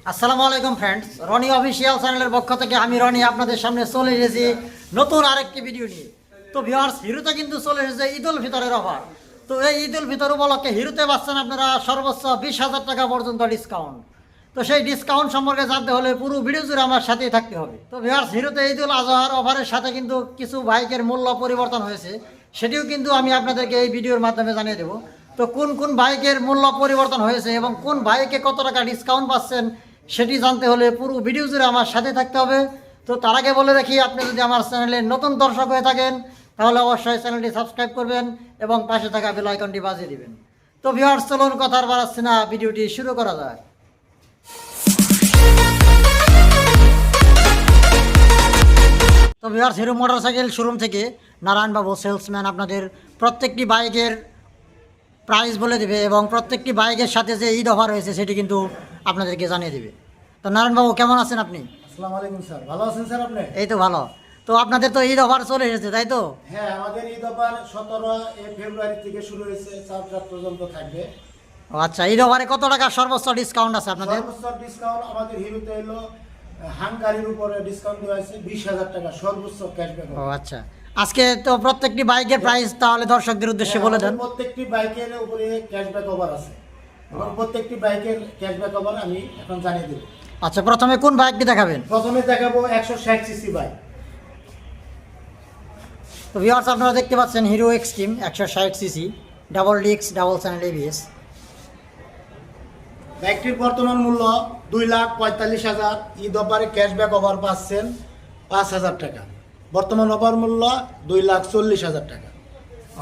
আসসালামু আলাইকুম friends, Roni official চ্যানেলের পক্ষ থেকে আমি রনি আপনাদের সামনে চলে এসেছি নতুন আরেকটি ভিডিও নিয়ে। তো ভিউয়ার্স, হিরোতে কিন্তু চলে এসেছে ঈদ উল ফিতরের অফার। তো এই ঈদ উল ফিতর উপলক্ষে হিরোতে পাচ্ছেন আপনারা সর্বোচ্চ 20,000 টাকা পর্যন্ত ডিসকাউন্ট। তো সেই ডিসকাউন্ট সম্পর্কে জানতে হলে পুরো ভিডিও জুড়ে আমার সাথেই থাকতে হবে। তো ভিউয়ার্স, হিরোতে ঈদ উল আজহার অফারের সাথে কিন্তু কিছু বাইকের মূল্য পরিবর্তন হয়েছে, সেটিও কিন্তু আমি আপনাদেরকে এই ভিডিওর মাধ্যমে জানিয়ে দেবো। তো কোন কোন বাইকের মূল্য পরিবর্তন হয়েছে এবং কোন বাইকে কত টাকা ডিসকাউন্ট পাচ্ছেন সেটি জানতে হলে পুরো ভিডিও জুড়ে আমার সাথে থাকতে হবে। তো তার আগে বলে রাখি, আপনি যদি আমার চ্যানেলে নতুন দর্শক হয়ে থাকেন তাহলে অবশ্যই চ্যানেলটি সাবস্ক্রাইব করবেন এবং পাশে থাকা বেল আইকনটি বাজিয়ে দিবেন। তো ভিউয়ার্স, চলুন কথা আর বাড়াচ্ছি না, ভিডিওটি শুরু করা যাক। তো ভিউয়ার্স, হিরো মোটরসাইকেল শোরুম থেকে নারায়ণবাবু সেলসম্যান আপনাদের প্রত্যেকটি বাইকের প্রাইস বলে দেবে এবং প্রত্যেকটি বাইকের সাথে যে ঈদ অফার হয়েছে সেটি কিন্তু আপনাদেরকে জানিয়ে দেবে। তো নারায়ণবাবু, কেমন আছেন আপনি? আসসালামু আলাইকুম স্যার, ভালো আছেন স্যার আপনি? এই তো ভালো। তো আপনাদের তো ঈদ অফার চলে এসেছে, তাই তো? হ্যাঁ, আমাদের ঈদ অফার 17 ফেব্রুয়ারি থেকে শুরু হয়েছে, 4 রাত পর্যন্ত থাকবে। ও আচ্ছা, ঈদ অফারে কত টাকা সর্বোচ্চ ডিসকাউন্ট আছে আপনাদের? সর্বোচ্চ ডিসকাউন্ট আমাদের হিরোতে এলো হাঙ্গারির উপরে ডিসকাউন্ট দেওয়া হয়েছে 20,000 টাকা সর্বোচ্চ ক্যাশব্যাক। ও আচ্ছা, আজকে তো প্রত্যেকটি বাইকের প্রাইস তাহলে দর্শকদের উদ্দেশ্যে বলে দেন। প্রত্যেকটি বাইকের উপরে ক্যাশব্যাক অফার আছে এবং প্রত্যেকটি বাইকের ক্যাশব্যাক অফার আমি এখন জানিয়ে দেব। আচ্ছা, প্রথমে কোন বাইকটি দেখাবেন? প্রথমে দেখাবো 160 সিসি বাইক। তো ভিউয়ার্স, আপনারা দেখতে পাচ্ছেন Hero Xtreme 160 CC double disc double channel ABS. বাইকটির বর্তমান মূল্য 2,45,000। ঈদ অফারে ক্যাশব্যাক অফার পাচ্ছেন 5,000 টাকা। বর্তমান অফার মূল্য 2,40,000 টাকা।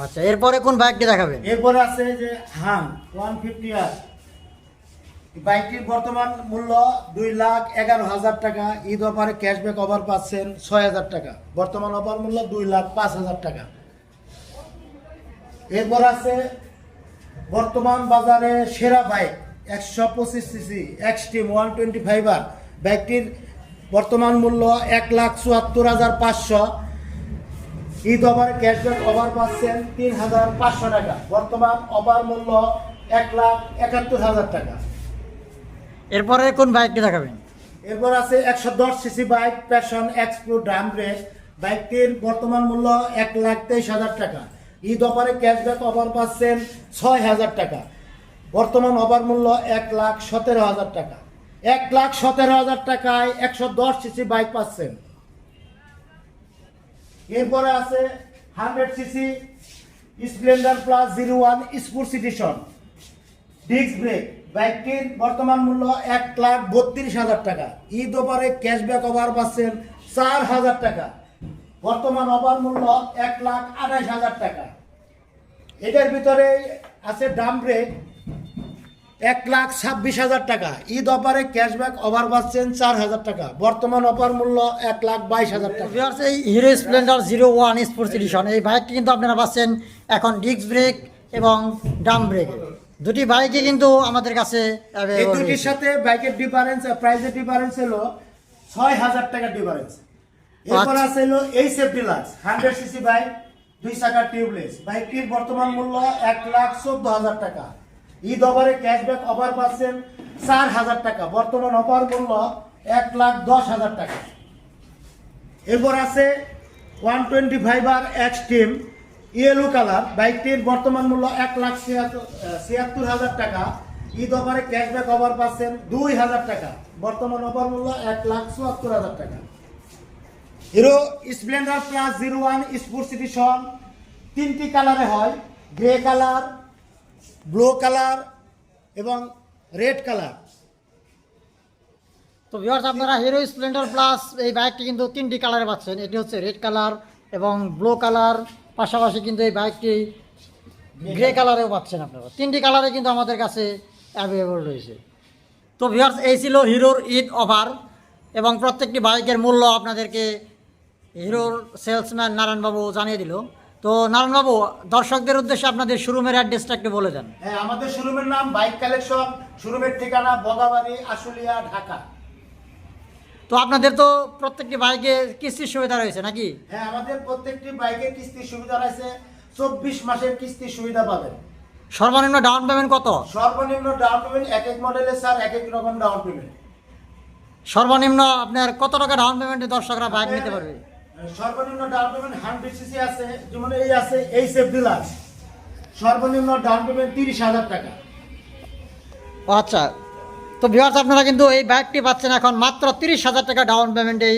আচ্ছা, এরপরে কোন বাইকটি দেখাবেন? এরপরে আছে যে হাং 150R। বাইকটির বর্তমান মূল্য 2,11,000 টাকা। ঈদ অফারে ক্যাশব্যাক অফার পাচ্ছেন 6,000 টাকা। বর্তমান অফার মূল্য 2,05,000 টাকা। এরপর আছে বর্তমান বাজারে সেরা বাইক 125 সিসি এক্সট্রিম 125R। বাইকটির বর্তমান মূল্য 1,74,500। ঈদ অফারে ক্যাশব্যাক অফার পাচ্ছেন 3,500 টাকা। বর্তমান অফার মূল্য 1,71,000 টাকা। এরপরে কোন বাইকটি দেখাবেন? এরপর আছে 110 CC bike passion Expro drum brake. বাইকটির বর্তমান মূল্য 1,23,000 টাকা। ঈদ অফারে ক্যাশব্যাক অফার পাচ্ছেন 6,000 টাকা। বর্তমান অফার মূল্য 1,17,000 টাকা। 1,17,000 টাকায় 110 সিসি বাইক পাচ্ছেন। এরপরে আছে 100 CC Splendor plus 01 sports edition disc brake. বাইকটির বর্তমান মূল্য 1,32,000 টাকা। ঈদ অফারে ক্যাশব্যাক অফার পাচ্ছেন 4,000 টাকা। বর্তমান অফার মূল্য 1,28,000 টাকা। এটার ভিতরে আছে ড্রাম ব্রেক 1,26,000 টাকা। ঈদ অফারে ক্যাশব্যাক অফার পাচ্ছেন 4,000 টাকা। বর্তমান অফার মূল্য 1,22,000 টাকা। ভিউয়ার্স, এই হিরো স্প্লেন্ডার 01 স্পোর্টস এডিশন এই বাইকটি কিন্তু আপনারা পাচ্ছেন এখন ডিস্ক ব্রেক এবং ড্রাম ব্রেক, দুটি বাইকই কিন্তু আমাদের কাছে এই দুটির সাথে বাইকের ডিফারেন্স, প্রাইসের ডিফারেন্স হলো 6,000 টাকা ডিফারেন্স। এরপর আছে হলো এইচএফ ডিলাক্স 100 সিসি বাইক 2 চাকার টিউবলেস। বাইকটির বর্তমান মূল্য 1,14,000 টাকা। ঈদ অফারে ক্যাশব্যাক অফার পাচ্ছেন 4,000 টাকা। বর্তমান অফার মূল্য 1,10,000 টাকা। এরপর আছে 125R এক্সট্রিম ইয়েলো কালার। বাইকটির বর্তমান মূল্য 1,76,000 টাকা। ঈদ অফারে ক্যাশব্যাক অফার পাচ্ছেন 2,000 টাকা। বর্তমান অফার মূল্য 1,74,000 টাকা। Hero Splendor plus 01 sports edition 3টি কালারে হয়, গ্রে কালার, ব্লু কালার এবং রেড কালার। তো ভিউয়ার্স, আপনারা হিরো স্প্লেন্ডার প্লাস এই বাইকটি কিন্তু 3টি কালারে পাচ্ছেন। এটি হচ্ছে রেড কালার এবং ব্লু কালার, পাশাপাশি কিন্তু এই বাইকটি গ্রে কালারেও পাচ্ছেন আপনারা। 3টি কালারে কিন্তু আমাদের কাছে অ্যাভেলেবল রয়েছে। তো ভিউয়ার্স, এই ছিল হিরোর ঈদ অফার এবং প্রত্যেকটি বাইকের মূল্য আপনাদেরকে হিরোর সেলসম্যান নারায়ণবাবু জানিয়ে দিল। তো নারায়ণবাবু, দর্শকদের উদ্দেশ্যে আপনাদের শোরুমের অ্যাড্রেসটা একটু বলে দেন। হ্যাঁ, আমাদের শোরুমের নাম বাইক কালেকশন। শোরুমের ঠিকানা বগাবাড়ি, আশুলিয়া, ঢাকা। তো আপনাদের তো প্রত্যেকটি বাইকে কিস্তির সুবিধা রয়েছে নাকি? হ্যাঁ, আমাদের প্রত্যেকটি বাইকের কিস্তির সুবিধা রয়েছে। 24 মাসের কিস্তির সুবিধা পাবেন। সর্বনিম্ন ডাউন পেমেন্ট কত? সর্বনিম্ন ডাউন পেমেন্ট এক এক মডেলের স্যার এক এক রকম ডাউন পেমেন্ট। সর্বনিম্ন আপনার কত টাকা ডাউন পেমেন্টে দর্শকরা বাইক নিতে পারবে? সর্বনিম্ন ডাউন পেমেন্ট 100 সিসি আছে, যেমন এই আছে এই সেফ ডিলাক্স, সর্বনিম্ন ডাউন পেমেন্ট 30,000 টাকা। ও আচ্ছা, তো ভিউয়ার্স আপনারা কিন্তু এই বাইকটি পাচ্ছেন এখন মাত্র 30,000 টাকা ডাউন পেমেন্টে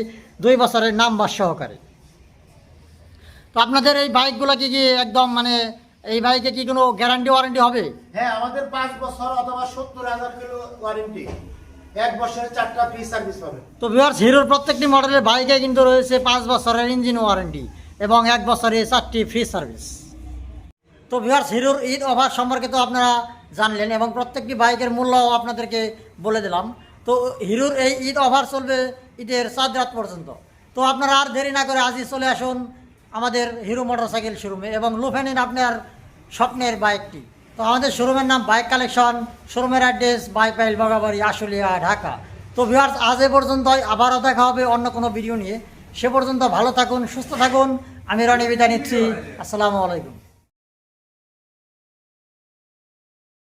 2 বছরের নাম্বার সহকারে। তো আপনাদের এই বাইকগুলো কি একদম মানে এই বাইকে কি কোনো গ্যারান্টি ওয়ারেন্টি হবে? হ্যাঁ, আমাদের 5 বছর অথবা 70,000 কিলো ওয়ারেন্টি, 1 বছরে 4টা ফ্রি সার্ভিস পাবেন। তো ভিউয়ার্স হিরোর প্রত্যেকটি মডেলের বাইকে কিন্তু রয়েছে 5 বছরের ইঞ্জিন ওয়ারেন্টি এবং 1 বছরে 4টি ফ্রি সার্ভিস। তো ভিউয়ার্স হিরোর ঈদ অফার সম্পর্কে তো আপনারা জানলেন এবং প্রত্যেকটি বাইকের মূল্যও আপনাদেরকে বলে দিলাম। তো হিরোর এই ঈদ অফার চলবে ঈদের 4 রাত পর্যন্ত। তো আপনারা আর দেরি না করে আজই চলে আসুন আমাদের হিরো মোটরসাইকেল শোরুমে এবং লুফে নিন আপনার স্বপ্নের বাইকটি। তো আমাদের শোরুমের নাম বাইক কালেকশন, শোরুমের অ্যাড্রেস বাইপাইল বাগাবাড়ি, আশুলিয়া, ঢাকা। তো ভিউয়ার্স আজ এ পর্যন্তই, আবারও দেখা হবে অন্য কোনো ভিডিও নিয়ে। সে পর্যন্ত ভালো থাকুন, সুস্থ থাকুন। আমি রনি বিদায় নিচ্ছি। আসসালামু আলাইকুম।